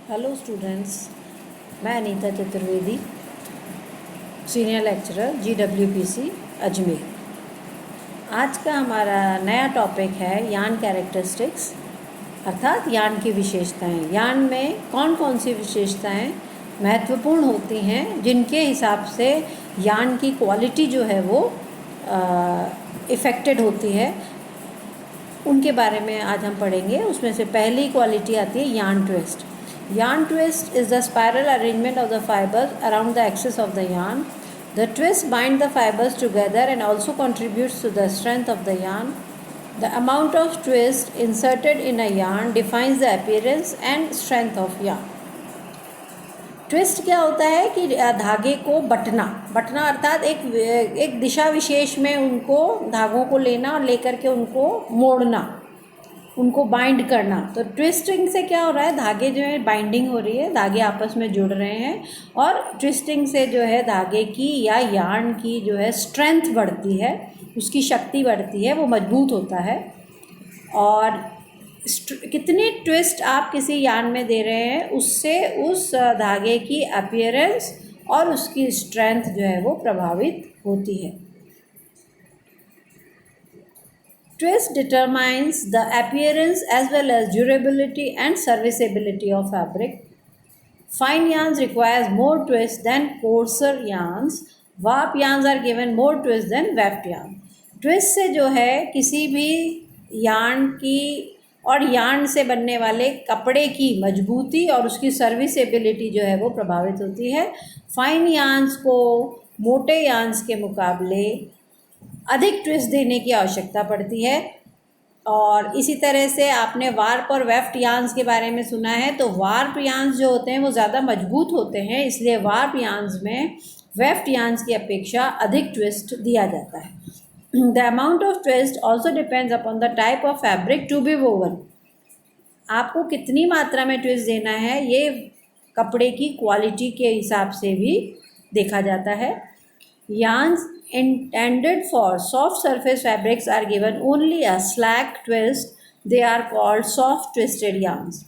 Hello students, मैं Anita Chaturvedi, senior lecturer GWPC Ajmer. आज का हमारा नया टॉपिक है यार्न कैरेक्टरिस्टिक्स, अर्थात यार्न की विशेषताएं। यार्न में कौन कौन सी विशेषताएं महत्वपूर्ण होती हैं जिनके हिसाब से यार्न की क्वालिटी जो है वो इफ़ेक्टेड होती है, उनके बारे में आज हम पढ़ेंगे। उसमें से पहली क्वालिटी आती है yarn twist. Yarn twist is the spiral arrangement of the fibers around the axis of the yarn. The twist binds the fibers together and also contributes to the strength of the yarn. The amount of twist inserted in a yarn defines the appearance and strength of yarn. Twist क्या होता है कि धागे को बटना अर्थात एक दिशा विशेष में उनको धागों को लेना और लेकर के उनको मोड़ना, उनको बाइंड करना। तो ट्विस्टिंग से क्या हो रहा है, धागे जो है बाइंडिंग हो रही है, धागे आपस में जुड़ रहे हैं, और ट्विस्टिंग से जो है धागे की या यार्न की जो है स्ट्रेंथ बढ़ती है, उसकी शक्ति बढ़ती है, वो मजबूत होता है। और कितनी ट्विस्ट आप किसी यार्न में दे रहे हैं, उससे उस धागे की अपीयरेंस और उसकी स्ट्रेंथ जो है वो प्रभावित होती है। Twist determines the appearance as well as durability and serviceability of fabric. Fine yarns requires more twist than coarser yarns. Warp yarns are given more twist than weft yarn. Twist से जो है किसी भी यार्न की और yarn से बनने वाले कपड़े की मजबूती और उसकी सर्विसेबिलिटी जो है वो प्रभावित होती है। फाइन यार्न्स को मोटे यार्न्स के मुकाबले अधिक ट्विस्ट देने की आवश्यकता पड़ती है। और इसी तरह से आपने वार्प और वेफ्ट यार्न्स के बारे में सुना है, तो वार्प यार्न्स जो होते हैं वो ज़्यादा मजबूत होते हैं, इसलिए वार्प यार्न्स में वेफ्ट यार्न्स की अपेक्षा अधिक ट्विस्ट दिया जाता है। The amount of twist also depends upon the type of fabric to be woven. आपको कितनी मात्रा में ट्विस्ट देना है ये कपड़े की क्वालिटी के हिसाब से भी देखा जाता है। Yarns intended for soft surface fabrics are given only a slack twist. They are called soft twisted yarns.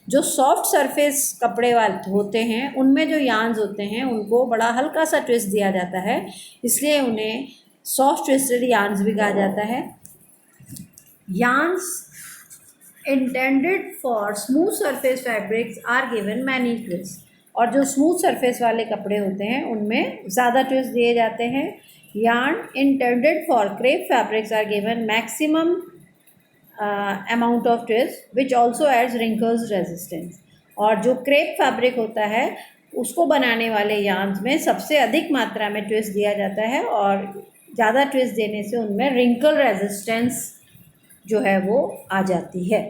जो सॉफ्ट सरफेस कपड़े वाले होते हैं उनमें जो यार्न्स होते हैं उनको बड़ा हल्का सा ट्विस्ट दिया जाता है, इसलिए उन्हें सॉफ्ट ट्विस्टेड यार्न्स भी कहा जाता है। Yarns intended for smooth surface fabrics are given many twists. और जो स्मूथ सरफेस वाले कपड़े होते हैं उनमें ज़्यादा ट्विस्ट दिए जाते हैं। Yarn intended for crepe fabrics are given maximum amount of twist, which also adds wrinkles resistance. और जो क्रेप फैब्रिक होता है उसको बनाने वाले यार्न्स में सबसे अधिक मात्रा में ट्विस्ट दिया जाता है, और ज़्यादा ट्विस्ट देने से उनमें रिंकल रेजिस्टेंस जो है वो आ जाती है।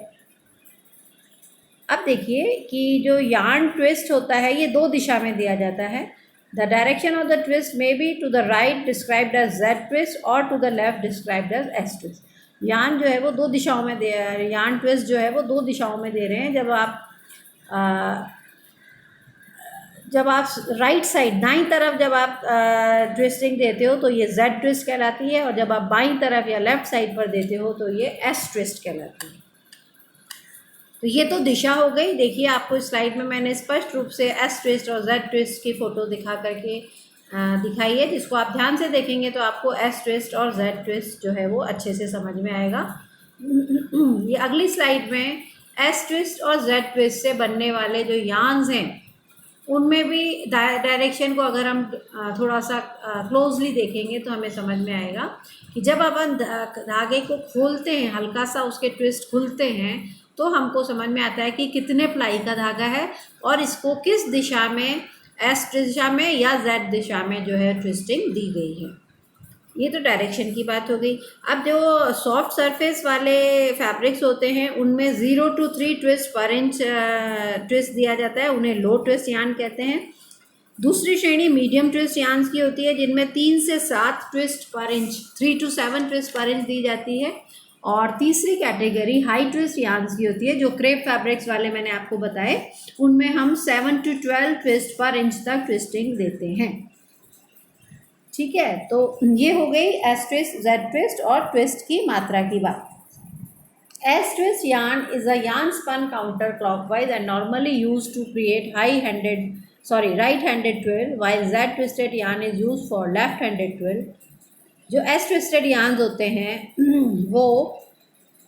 अब देखिए कि जो यार्न ट्विस्ट होता है ये दो दिशा में दिया जाता है। The direction of the twist may be to the right described as Z twist और to the left described as S twist. Yarn जो है वो दो दिशाओं में दे यार्न ट्विस्ट जो है वो दो दिशाओं में दे रहे हैं। जब आप राइट साइड दाईं तरफ जब आप ट्विस्टिंग देते हो तो ये Z ट्विस्ट कहलाती है, और जब आप बाईं तरफ या लेफ्ट साइड पर देते हो तो ये S ट्विस्ट कहलाती है। तो ये तो दिशा हो गई। देखिए आपको इस स्लाइड में मैंने स्पष्ट रूप से एस ट्विस्ट और जेड ट्विस्ट की फ़ोटो दिखा करके दिखाई है, जिसको आप ध्यान से देखेंगे तो आपको एस ट्विस्ट और जेड ट्विस्ट जो है वो अच्छे से समझ में आएगा। ये अगली स्लाइड में एस ट्विस्ट और जेड ट्विस्ट से बनने वाले जो यार्न्स हैं उनमें भी डायरेक्शन को अगर हम थोड़ा सा क्लोजली देखेंगे तो हमें समझ में आएगा कि जब अपन धागे को खोलते हैं, हल्का सा उसके ट्विस्ट खुलते हैं, तो हमको समझ में आता है कि कितने प्लाई का धागा है और इसको किस दिशा में, एस दिशा में या जेड दिशा में जो है ट्विस्टिंग दी गई है। ये तो डायरेक्शन की बात हो गई। अब जो सॉफ्ट सरफेस वाले फैब्रिक्स होते हैं उनमें 0 to 3 ट्विस्ट पर इंच ट्विस्ट दिया जाता है, उन्हें लो ट्विस्ट यार्न कहते हैं। दूसरी श्रेणी मीडियम ट्विस्ट यार्न्स की होती है जिनमें 3 से 7 ट्विस्ट पर इंच, 3 to 7 ट्विस्ट पर इंच दी जाती है। और तीसरी कैटेगरी हाई ट्विस्ट यार्न्स की होती है, जो क्रेप फैब्रिक्स वाले मैंने आपको बताए, उनमें हम 7 to 12 ट्विस्ट पर इंच तक ट्विस्टिंग देते हैं। ठीक है, तो ये हो गई एस ट्विस्ट, जेड ट्विस्ट और ट्विस्ट की मात्रा की बात। S twist yarn is a yarn spun counterclockwise and normally used to create right-handed twill, while Z twisted yarn is used for left-handed twill. जो S twisted yarns होते हैं वो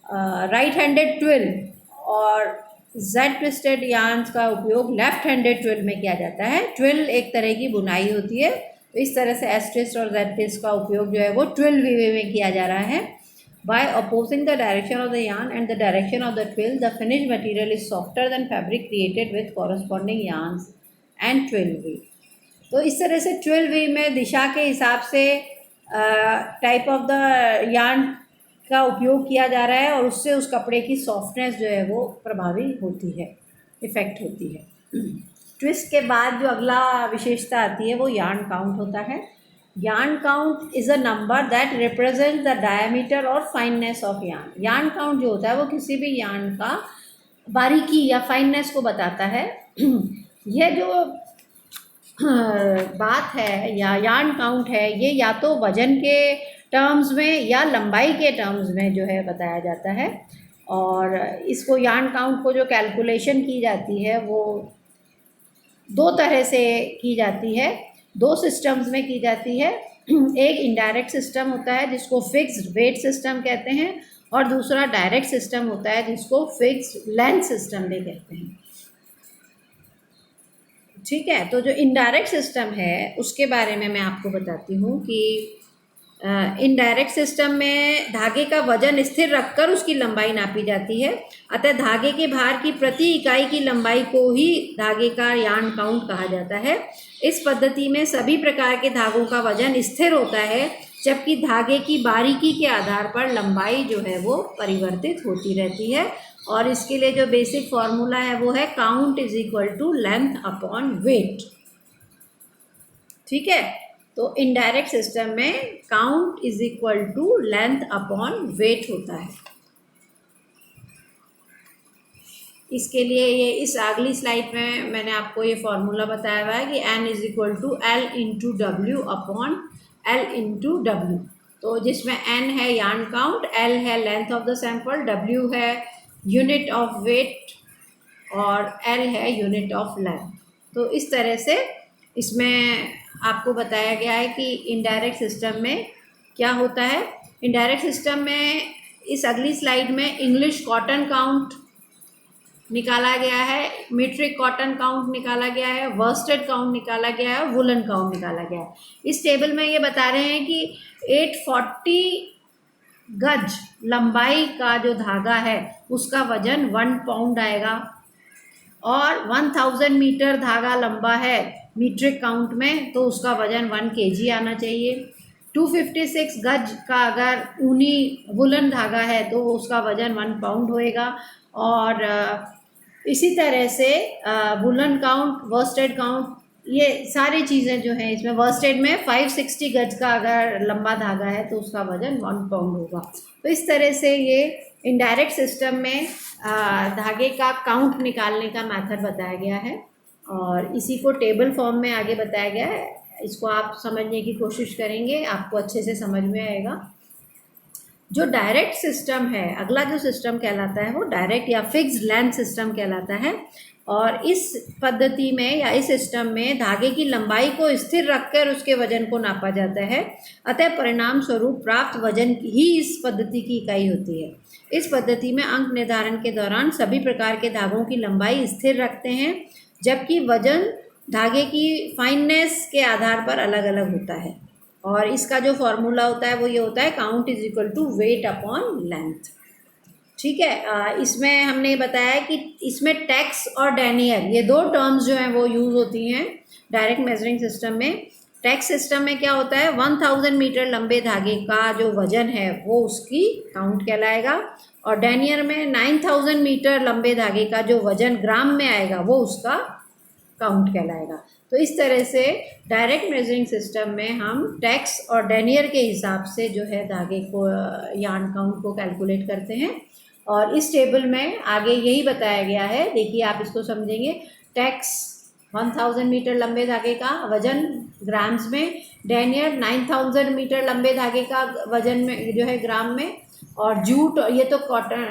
right handed twill और Z twisted yarns का उपयोग left handed twill में किया जाता है। ट्विल एक तरह की बुनाई होती है, तो इस तरह से S twist और Z twist का उपयोग जो है वो ट्विल वीविंग में किया जा रहा है। By opposing the direction of the yarn and the direction of the twill, the finished material is softer than fabric created with corresponding yarns and twill weave. तो इस तरह से ट्विल वीव में दिशा के हिसाब से टाइप ऑफ द यार्न का उपयोग किया जा रहा है और उससे उस कपड़े की सॉफ्टनेस जो है वो प्रभावी होती है, इफ़ेक्ट होती है। ट्विस्ट के बाद जो अगला विशेषता आती है वो यार्न काउंट होता है। Yarn count is a number that represent the diameter or fineness of yarn. Yarn count जो होता है वो किसी भी यार्न का बारीकी या फाइननेस को बताता है। यह जो बात है या यार्न काउंट है ये या तो वजन के टर्म्स में या लंबाई के टर्म्स में जो है बताया जाता है, और इसको यार्न काउंट को जो कैलकुलेशन की जाती है वो दो तरह से की जाती है, दो सिस्टम्स में की जाती है। एक इनडायरेक्ट सिस्टम होता है जिसको फिक्स्ड वेट सिस्टम कहते हैं, और दूसरा डायरेक्ट सिस्टम होता है जिसको फिक्स्ड लेंथ सिस्टम भी कहते हैं। ठीक है, तो जो इनडायरेक्ट सिस्टम है उसके बारे में मैं आपको बताती हूँ कि इनडायरेक्ट सिस्टम में धागे का वजन स्थिर रखकर उसकी लंबाई नापी जाती है, अतः धागे के भार की प्रति इकाई की लंबाई को ही धागे का यार्न काउंट कहा जाता है। इस पद्धति में सभी प्रकार के धागों का वजन स्थिर होता है, जबकि धागे की बारीकी के आधार पर लंबाई जो है वो परिवर्तित होती रहती है। और इसके लिए जो बेसिक फॉर्मूला है वो है count is equal to length upon weight. ठीक है, तो इनडायरेक्ट सिस्टम में count is equal to length upon weight होता है। इसके लिए ये इस अगली स्लाइड में मैंने आपको ये फॉर्मूला बताया हुआ है कि n is equal to L into W upon L into W. तो जिसमें n है यार्न काउंट, L है length of the sample, W है यूनिट ऑफ वेट और L है यूनिट ऑफ लेंथ। तो इस तरह से इसमें आपको बताया गया है कि इनडायरेक्ट सिस्टम में क्या होता है। इनडायरेक्ट सिस्टम में इस अगली स्लाइड में इंग्लिश कॉटन काउंट निकाला गया है, मीट्रिक कॉटन काउंट निकाला गया है, वर्स्टेड काउंट निकाला गया है, वुलन काउंट निकाला गया है। इस टेबल में ये बता रहे हैं कि 840 गज लंबाई का जो धागा है उसका वजन 1 पाउंड आएगा, और 1000 मीटर धागा लंबा है मीट्रिक काउंट में तो उसका वजन 1 kg आना चाहिए। 256 गज का अगर ऊनी वुलन धागा है तो उसका वजन 1 पाउंड होएगा। और इसी तरह से वुलन काउंट, वर्स्टेड काउंट, ये सारी चीज़ें जो हैं इसमें वर्स्टेड में 560 गज का अगर लंबा धागा है तो उसका वजन 1 पाउंड होगा। तो इस तरह से ये इनडायरेक्ट सिस्टम में धागे का काउंट निकालने का मेथड बताया गया है, और इसी को टेबल फॉर्म में आगे बताया गया है। इसको आप समझने की कोशिश करेंगे, आपको अच्छे से समझ में आएगा। जो डायरेक्ट सिस्टम है, अगला जो सिस्टम कहलाता है वो डायरेक्ट या फिक्स्ड लेंथ सिस्टम कहलाता है, और इस पद्धति में या इस सिस्टम में धागे की लंबाई को स्थिर रखकर उसके वजन को नापा जाता है, अतः परिणाम स्वरूप प्राप्त वजन ही इस पद्धति की इकाई होती है। इस पद्धति में अंक निर्धारण के दौरान सभी प्रकार के धागों की लंबाई स्थिर रखते हैं, जबकि वजन धागे की फाइननेस के आधार पर अलग अलग होता है, और इसका जो फॉर्मूला होता है वो ये होता है count is equal to weight upon length. ठीक है, इसमें हमने बताया कि इसमें टैक्स और डैनियर ये दो टर्म्स जो हैं वो यूज़ होती हैं डायरेक्ट मेजरिंग सिस्टम में। टैक्स सिस्टम में क्या होता है, 1000 मीटर लंबे धागे का जो वजन है वो उसकी काउंट कहलाएगा, और डैनियर में 9000 मीटर लंबे धागे का जो वजन ग्राम में आएगा वो उसका काउंट कहलाएगा। तो इस तरह से डायरेक्ट मेजरिंग सिस्टम में हम टैक्स और डैनियर के हिसाब से जो है धागे को यार्न काउंट को कैलकुलेट करते हैं, और इस टेबल में आगे यही बताया गया है। देखिए आप इसको समझेंगे। टैक्स 1000 मीटर लंबे धागे का वजन ग्राम्स में, डैनियर 9000 मीटर लंबे धागे का वजन में जो है ग्राम में, और जूट, ये तो कॉटन,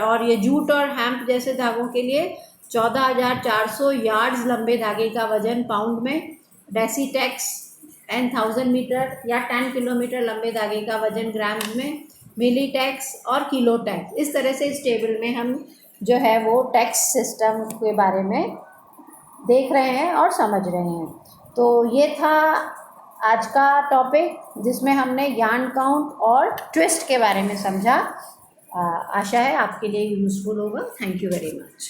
और ये जूट और हेम्प जैसे धागों के लिए 14,400 यार्ड्स लंबे धागे का वजन पाउंड में, डेसीटेक्स 10,000 मीटर या 10 किलोमीटर लंबे धागे का वजन ग्राम्स में, मिलीटेक्स और किलोटेक्स। इस तरह से इस टेबल में हम जो है वो टैक्स सिस्टम के बारे में देख रहे हैं और समझ रहे हैं। तो ये था आज का टॉपिक जिसमें हमने यार्न काउंट और ट्विस्ट के बारे में समझा। आशा है आपके लिए यूज़फुल होगा। Thank you very much.